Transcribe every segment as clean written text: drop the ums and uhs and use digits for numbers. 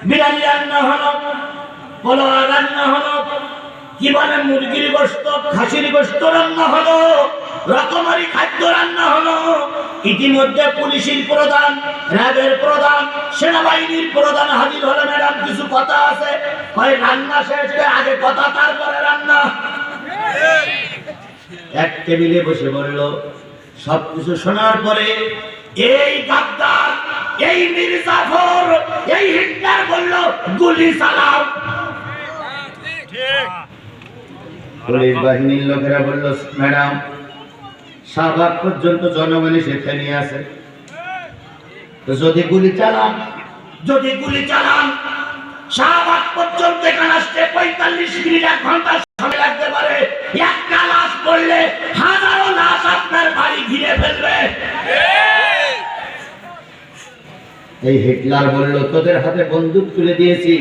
বিরিয়ানি রান্না হলো, পোলাও রান্না হলো, কি বলে মুরগির গোশত, খাসির গোশত রান্না হলো, রকমারি খাদ্য রান্না হলো। ইতিমধ্যে পুলিশের প্রধান, র্যাবের প্রধান, সেনাবাহিনীর প্রধান হাজির হলো। ম্যাডাম কিছু কথা আছে, হয় রান্না শেষ করে আগে কথা তারপরে রান্না। এক টেবিলে বসে বলল, সবকিছু শোনার পরে এই গাদ্দার, এই মীর জাফর, এই হিটলার বলল গুলি চালাও। পুলিশ বাহিনীর লোকেরা বলল, ম্যাডাম শাহবাগ পর্যন্ত জনগণ এসে নিয়ে আসে, যদি গুলি চালান, যদি গুলি চালান শাহবাগ পর্যন্ত এখানে আসতে 45 মিনিট 1 ঘন্টা সময় লাগতে পারে। একটা লাশ পড়লে হাজারো লাশ আপনার বাড়ি ঘিরে ফেলবে। এই হিটলার বলল, তোদের হাতে বন্দুক তুলে দিয়েছি,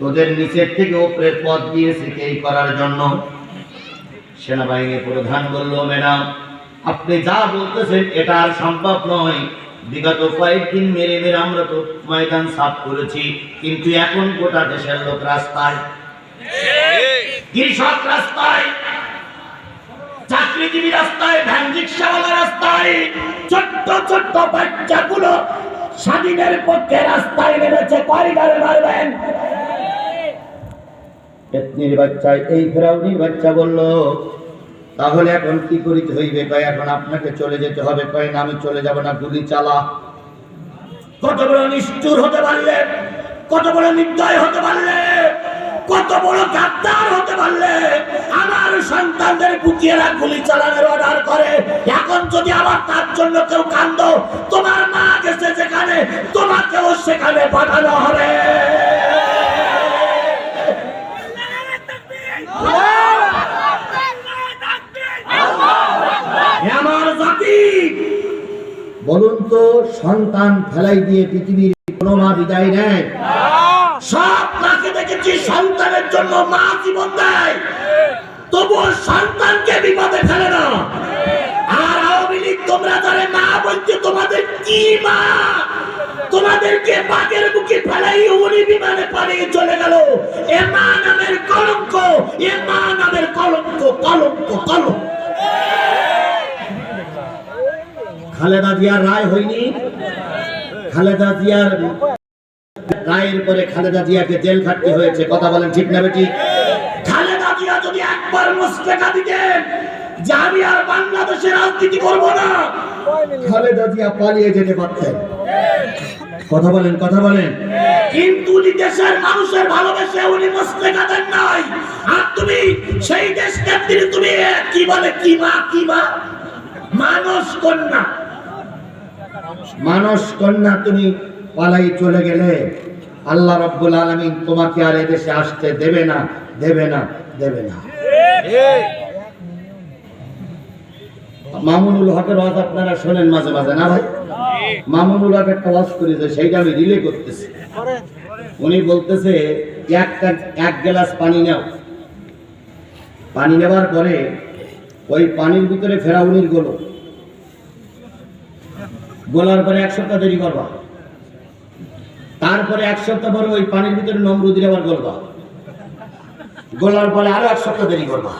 তোদের নিচের থেকে উপরের পথ দিয়েছি এই করার জন্য। সেনাবাহিনীর প্রধান বলল, ম্যাডাম আপনি যা বলতেছেন এটা আর সম্ভব নয়। বিগত কয়েকদিন মেরে মেরে আমরা তো ময়দান সাফ করেছি, কিন্তু এখন গোটা দেশের লোক রাস্তায়, কৃষক রাস্তায়, চাকরিজীবী রাস্তায়, ভ্যান রিক্সাওয়ালা রাস্তায়, ছোট্ট ছোট্ট বাচ্চাগুলো স্বাধীনের পক্ষে রাস্তায় নেমেছে। করিডোরে মারবেন। পেতনির বাচ্চা, এই ফেরাউনির বাচ্চা বলল, তাহলে এখন কি করিতে হইবে? কয় এখন আপনাকে চলে যেতে হবে। কয় না আমি চলে যাব না, গুলি চালা। কত বড় নিষ্ঠুর হতে পারলে, কত বড় নির্দয় হতে পারলে, কত বড় গাদ্দার হতে পারলে আমার সন্তানদের বুকিয়েরা গুলি চালানোর অর্ডার করে। এখন যদি আবার তার জন্য কেউ কান্দো, তোমার মা গেছে যেখানে, তোমাকেও সেখানে পাঠানো হবে। আমার জাতি বলুন তো, সন্তান ফেলাই দিয়ে পৃথিবীর কোন মা বিদায় নেয়? সব মাকে দেখেছি সন্তানের জন্য মা জীবন দেয়, তবুও সন্তানকে বিপদে ফেলে না। আর আওয়ামী লীগ তোমরা যারা মা বলছে, তোমাদের কি মা? তোমাদেরকে বাঘের বুকে ফেলাই উনি বিমানে পালিয়ে চলে গেল। এ মা নামের কলঙ্ক, এ মা নামের কলঙ্ক, কলঙ্ক, কলঙ্ক। খালেদা জিয়ার রায় হয়নি, খালেদা জিয়ার রায়ের পরে খালেদা জিয়াকে জেল খাটতে হয়েছে। কথা বলেন ঠিক না বেটি? খালেদা জিয়া যদি একবার মুস্তাকা দিতেন যে আমি আর বাংলাদেশে রাজনীতি করব না, খালেদা জিয়া পালিয়ে যেতে পারতেন। কথা বলেন, কথা বলেন। কিন্তু উনি দেশের মানুষের ভালোবাসে উনি মুস্তাকা দেন নাই। আর তুমি সেই দেশ নেত্রী, তুমি কি বলে, কি মা, কি মা? মানস কন্যা, মানস কন্যা তুমি পালাই চলে গেলে আল্লাহ রাব্বুল আলামিন তোমাকে আর এদেশে আসতে দেবে না, দেবে না, দেবে না। মামুনুল হকের ওয়াজ আপনারা শোনেন মাঝে মাঝে না ভাই? মামুনুল হক একটা ওয়াজ করেছে, সেইটা আমি রিলে করতেছি। উনি বলতেছে এক গ্লাস পানি নাও, পানি নেওয়ার পরে ওই পানির ভিতরে ফেরাউনির গোলো, গোলার পরে 1 সপ্তাহ দেরি করবা, তারপরে 1 সপ্তাহ পরে ওই পানির ভিতরে নমরুদের আবার গলবা, গোলার পরে আরো 1 সপ্তাহ দেরি করবা,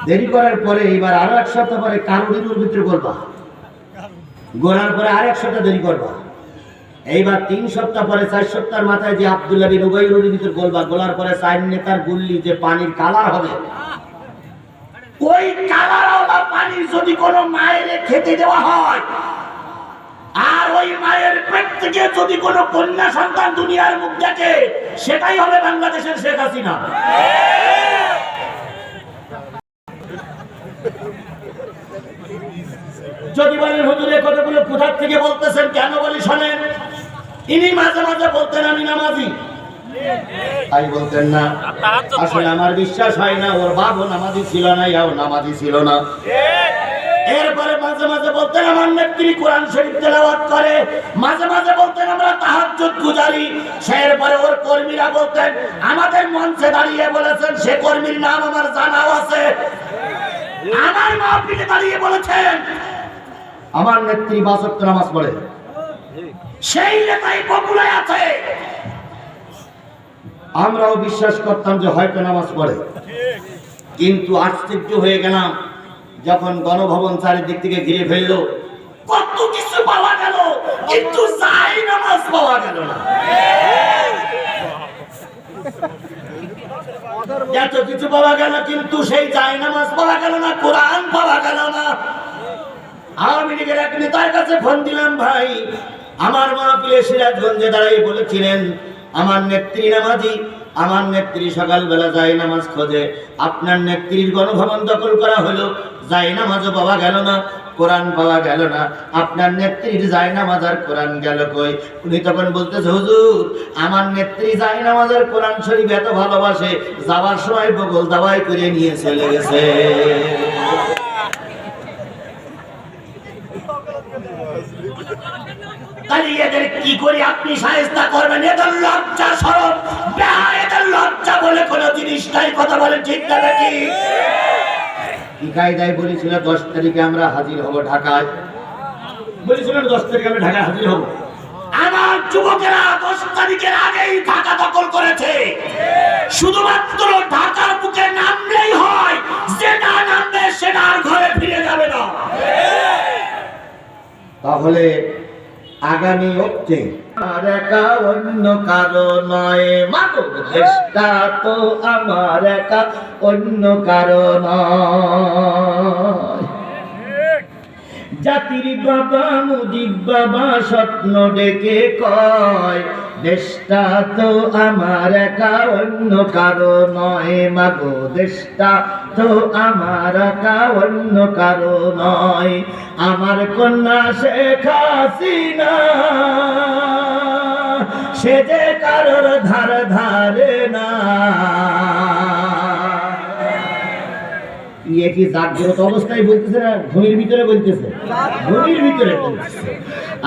দেরি করার পরে এবার আরো 1 সপ্তাহ পরে কারুর ভিতরে গলবা, গোলার পরে আর 1 সপ্তাহ দেরি করবা, এইবার 3 সপ্তাহ পরে 4 সপ্তাহের মাথায় যে আব্দুল্লাহ বিন উবাইর ভিতরে গলবা, গোলার পরে 4 নেতার গুল্লি যে পানির কালার হবে, ওই কালারওয়ালা পানি যদি কোনো মায়ের খেতে দেওয়া হয়, আর ওই মায়ের পেট থেকে যদি কোনো কন্যা সন্তান দুনিয়ার মুখ দেখে, সেটাই হবে বাংলাদেশের শেখ হাসিনা। যদি বলেন হুজুর এই কথাগুলো কোথা থেকে বলতেছেন, কেন বলি শোনেন। ইনি মাঝে মাঝে বলতেন আমি নামাজি, তাই বলতেন না। আসলে আমার বিশ্বাস হয় না ওর বাপও নামাজি ছিল না, ইয়াও নামাজি ছিল না। এরপরে মাঝে মাঝে বলতেন আমার নেত্রী কোরআন শরীফ তেলাওয়াত করে, মাঝে মাঝে বলতেন আমরা তাহাজ্জুদ গুজারি। এরপরে ওর কর্মীরা বলতেন, আমাদের মঞ্চে দাঁড়িয়ে বলেছেন, সে কর্মীর নাম আমার জানাও আছে, আমার মাহফিলে দাঁড়িয়ে বলেছেন আমার নেত্রী 5 ওয়াক্ত নামাজ পড়ে। সেই নেতাই বগুড়ায় আছে। আমরাও বিশ্বাস করতাম যে হয়তো নামাজ পড়ে, কিন্তু আশ্চর্য হয়ে গেলাম যখন গণভবন চারিদিক থেকে ঘিরে ফেললো। কত কিছু পাওয়া গেল, কিন্তু যাই নামাজ পাওয়া গেল না। এত কিছু পাওয়া গেল, কিন্তু সেই যাই নামাজ পাওয়া গেল না, কোরআন পাওয়া গেল না। আওয়ামী লীগের এক নেতার কাছে ফোন দিলাম, ভাই আমার মাহফিলে সিরাজগঞ্জে দাঁড়িয়ে বলেছিলেন আমার নেত্রী নামাজি, আমার নেত্রী সকালবেলা যাই নামাজ খোঁজে, আপনার নেত্রীর গণভবন দখল করা হলো, যাই নামাজও পাওয়া গেল না, কোরআন পাওয়া গেল না, আপনার নেত্রীর যাই নামাজ আর কোরআন গেল কই? উনি তখন বলতেছে, হুজুর আমার নেত্রী যাই নামাজ আর কোরআন শরীফ এত ভালোবাসে, যাওয়ার সময় বগল দাবাই করে নিয়ে চলে গেছে। তাহলে এদের কি করে আপনি শায়েস্তা করবেন? এদের লজ্জা শরম এদের লজ্জা বলে কোন জিনিস নাই। কথা বলেন ঠিক না নাকি? কি কায়দায় বলেছিল 10 তারিখে আমরা হাজির হব ঢাকায়, বলেছিলেন 10 তারিখে আমরা ঢাকায় হাজির হব। আমার যুবকেরা 10 তারিখের আগেই ঢাকা দখল করেছে। শুধুমাত্র ঢাকার বুকে নামলেই হয়, যেটা নামবে সেটা আর ঘরে ফিরে যাবে না। তাহলে আগামী অক্টে আর একা অন্য কারো নয়, মাগো দেশটা তো আমার একা অন্য কারো নয়। জাতির বাবা মুজিব বাবা স্বপ্ন ডেকে কয়, দেশটা তো আমার একা অন্য কারো নয়, মাগো দেশটা তো আমার একা অন্য কারো নয়। আমার কন্যা শেখ হাসিনা সে যে কারোর ধার ধারে না। ইয়ে কি জাগ্রত অবস্থায় বলতেছে না ঘুমির ভিতরে বলতেছে? ঘুমির ভিতরে বলতেছে।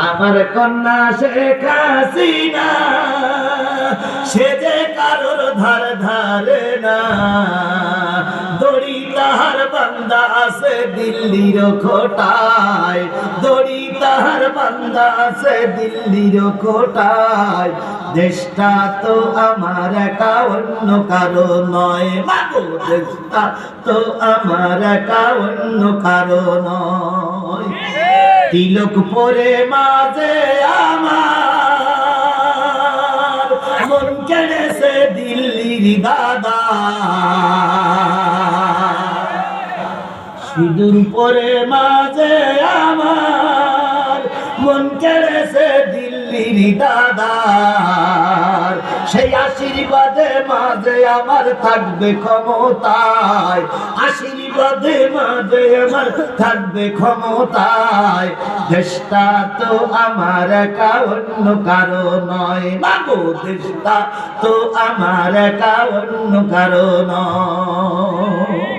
আমার কন্যা শেখ হাসিনা সে যে কারোর ধার ধারে না। দড়ি তাহার বান্দা আছে দিল্লির খোটায়, দড়ি তাহার বান্দা আছে দিল্লির খোটায়। দেশটা তো আমার একা অন্য কারো নয়, মাগো দেশটা তো আমার একা অন্য কারো নয়। তিলক পরে মাঝে আমার মন কেড়েছে দিল্লির দাদা। সিঁদুর পরে মাঝে আমার মন কেড়েছে দিল্লির দাদার। সেই আশীর্বাদে মাঝে আমার থাকবে ক্ষমতায়, আশীর্বাদে মাঝে আমার থাকবে ক্ষমতায়। দেশটা তো আমার একা অন্য কারো নয়, মাগো দেশটা তো আমার একা অন্য কারো নয়।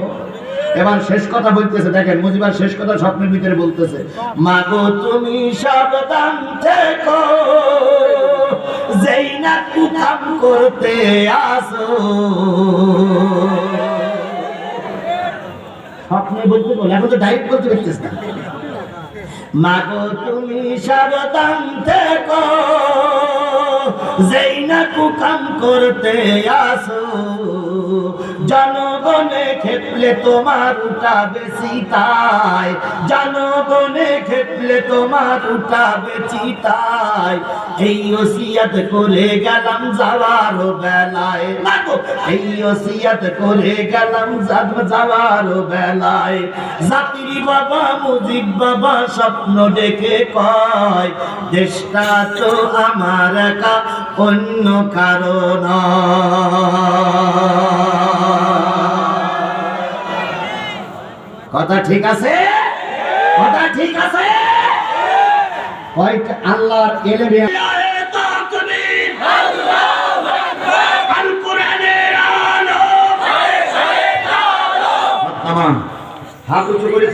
এবার শেষ কথা বলতেছে, দেখেন মুজিবার শেষ কথা স্বপ্নের ভিতরে বলতেছে, মাগো তুমি সাবধান থেকো যেই না কুকাম করতে আসো। স্বপ্নে বলতে বলে, এখন তো ডাইরেক্ট বলতে পারতেছ না। মাগো তুমি সাবধান থেকো যেই না কুকাম করতে আসো। জনগণে খেপলে তোমার উঠাবে চিতায়, জনগণে খেপলে তোমার উঠাবে চিতায়। এই ওসিয়ত করে গেলাম যাওয়ার বেলায়, মাগো এই ওসিয়ত করে গেলাম যাওয়ার বেলায়। জাতির বাবা মুজিব বাবা স্বপ্ন ডেকে কয়, দেশটা তো আমার একা অন্য কারো নয়। কথা ঠিক আছে? কথা ঠিক আছে? আল্লাহর এলেমে হাত উঁচু করে